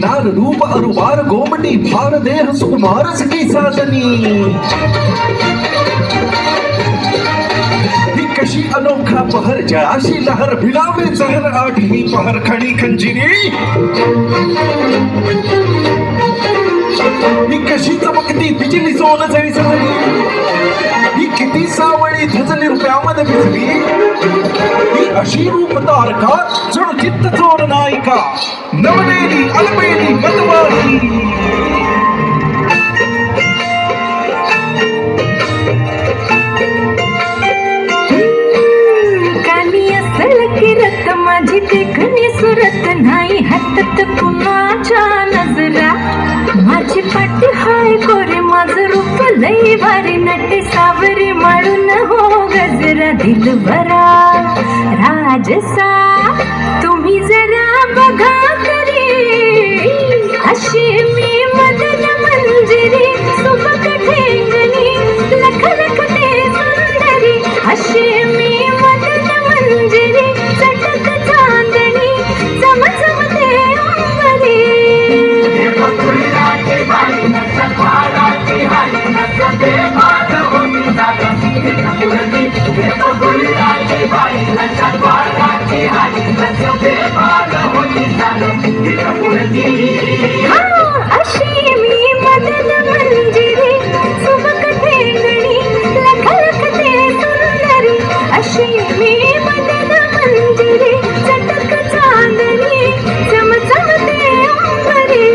नार रूप अरुवार गोमटी भार देह सुकुमार सकी साधनी ही कशी अनोखा पहर जळाशी लहर भिलावे जहर आठही पहर खणी खंजिरी ही कशी चमकती बिजली सोन जळी सजली ही किती सावळी धजली रुपयामध्ये भिजली ही अशी रूप तारका जणू चित्त चोर नायिका नवलेली अलबेली मतवाली कानी असल किरत माझी देखणी सुरत नाही हातात कुणाच्या नजरा माझी पाठी हाय गोरे माझं रूप लई भारी नटे सावरी माळून हो गजरा दिलबरा राजसा तुम्ही जरा बघा तरी अशी मी मदन मंजिरी सुबक ठेंगणी लख लख ते सुंदरी अशी मी मदन मंजिरी चटक चांदणी चम चम ते अंबरी अशी मी मदन मंजिरी सुबक ठेंगणी लख लख ते सुंदरी अशी मी मदन मंजिरी चटक चांदणी चम चम ते अंबरी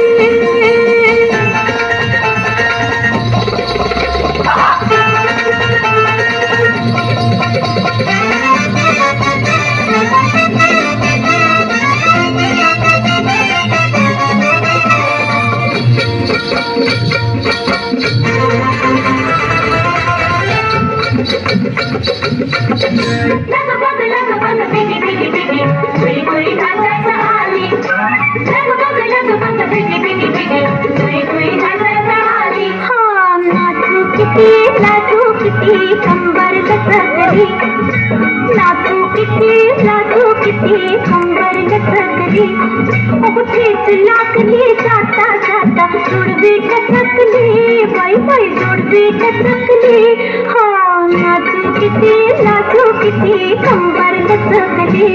लाजू किती कंबर लचकली नाचू किती कंबर लचकली उठीच लागली जाता जाता जुडवी टचकली बाई बाई जुडवी टचकली हा नाचू किती कंबर लचकली